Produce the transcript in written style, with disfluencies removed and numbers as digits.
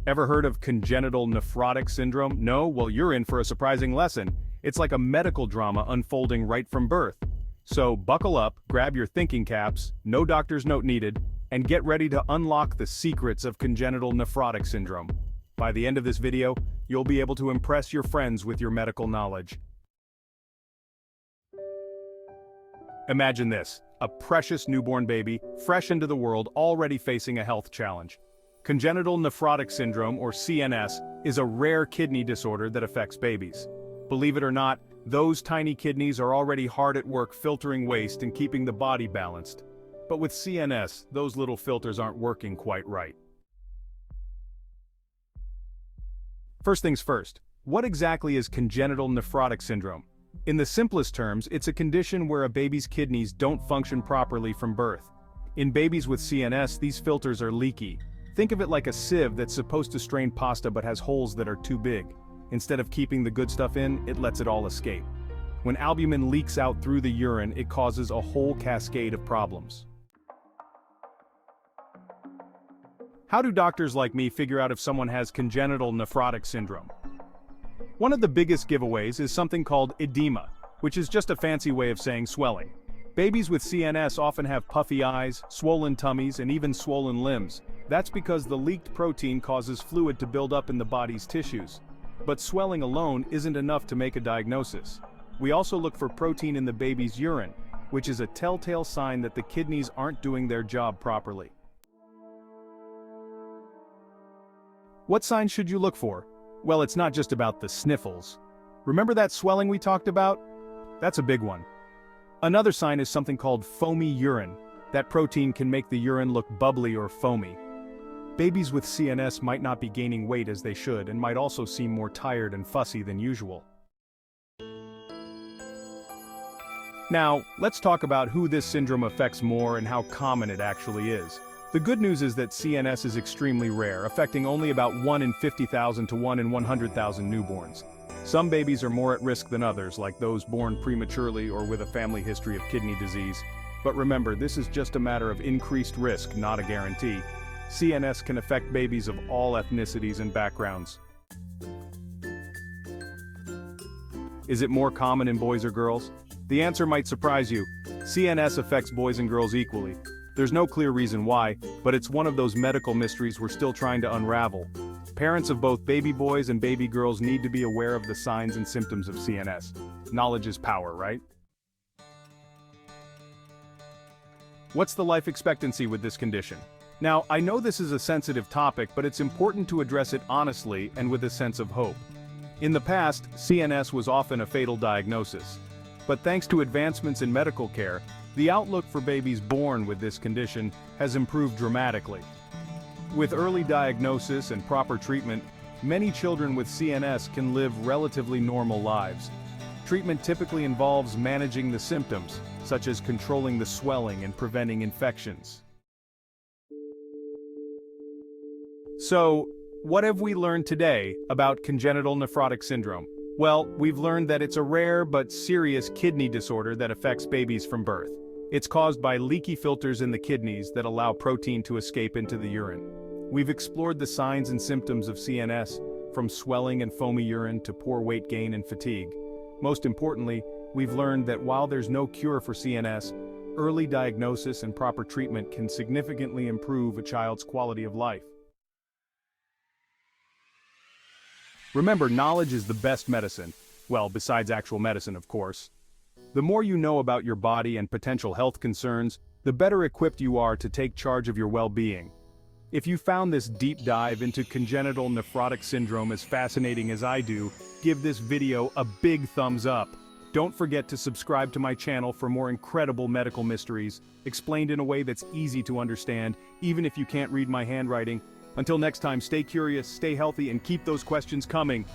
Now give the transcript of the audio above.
Ever heard of congenital nephrotic syndrome? No? Well, you're in for a surprising lesson. It's like a medical drama unfolding right from birth. So buckle up, grab your thinking caps, no doctor's note needed, and get ready to unlock the secrets of congenital nephrotic syndrome. By the end of this video, you'll be able to impress your friends with your medical knowledge. Imagine this, a precious newborn baby, fresh into the world, already facing a health challenge. Congenital nephrotic syndrome, or CNS, is a rare kidney disorder that affects babies. Believe it or not, those tiny kidneys are already hard at work filtering waste and keeping the body balanced. But with CNS, those little filters aren't working quite right. First things first, what exactly is congenital nephrotic syndrome? In the simplest terms, it's a condition where a baby's kidneys don't function properly from birth. In babies with CNS, these filters are leaky. Think of it like a sieve that's supposed to strain pasta but has holes that are too big. Instead of keeping the good stuff in, it lets it all escape. When albumin leaks out through the urine, it causes a whole cascade of problems. How do doctors like me figure out if someone has congenital nephrotic syndrome? One of the biggest giveaways is something called edema, which is just a fancy way of saying swelling. Babies with CNS often have puffy eyes, swollen tummies, and even swollen limbs. That's because the leaked protein causes fluid to build up in the body's tissues. But swelling alone isn't enough to make a diagnosis. We also look for protein in the baby's urine, which is a telltale sign that the kidneys aren't doing their job properly. What signs should you look for? Well, it's not just about the sniffles. Remember that swelling we talked about? That's a big one. Another sign is something called foamy urine. That protein can make the urine look bubbly or foamy. Babies with CNS might not be gaining weight as they should and might also seem more tired and fussy than usual. Now, let's talk about who this syndrome affects more and how common it actually is. The good news is that CNS is extremely rare, affecting only about 1 in 50,000 to 1 in 100,000 newborns. Some babies are more at risk than others, like those born prematurely or with a family history of kidney disease. But remember, this is just a matter of increased risk, not a guarantee. CNS can affect babies of all ethnicities and backgrounds. Is it more common in boys or girls? The answer might surprise you. CNS affects boys and girls equally. There's no clear reason why, but it's one of those medical mysteries we're still trying to unravel. Parents of both baby boys and baby girls need to be aware of the signs and symptoms of CNS. Knowledge is power, right? What's the life expectancy with this condition? Now, I know this is a sensitive topic, but it's important to address it honestly and with a sense of hope. In the past, CNS was often a fatal diagnosis. But thanks to advancements in medical care, the outlook for babies born with this condition has improved dramatically. With early diagnosis and proper treatment, many children with CNS can live relatively normal lives. Treatment typically involves managing the symptoms, such as controlling the swelling and preventing infections. So, what have we learned today about congenital nephrotic syndrome? Well, we've learned that it's a rare but serious kidney disorder that affects babies from birth. It's caused by leaky filters in the kidneys that allow protein to escape into the urine. We've explored the signs and symptoms of CNS, from swelling and foamy urine to poor weight gain and fatigue. Most importantly, we've learned that while there's no cure for CNS, early diagnosis and proper treatment can significantly improve a child's quality of life. Remember, knowledge is the best medicine. Well, besides actual medicine, of course. The more you know about your body and potential health concerns, the better equipped you are to take charge of your well-being. If you found this deep dive into congenital nephrotic syndrome as fascinating as I do, give this video a big thumbs up. Don't forget to subscribe to my channel for more incredible medical mysteries, explained in a way that's easy to understand, even if you can't read my handwriting. Until next time, stay curious, stay healthy, and keep those questions coming.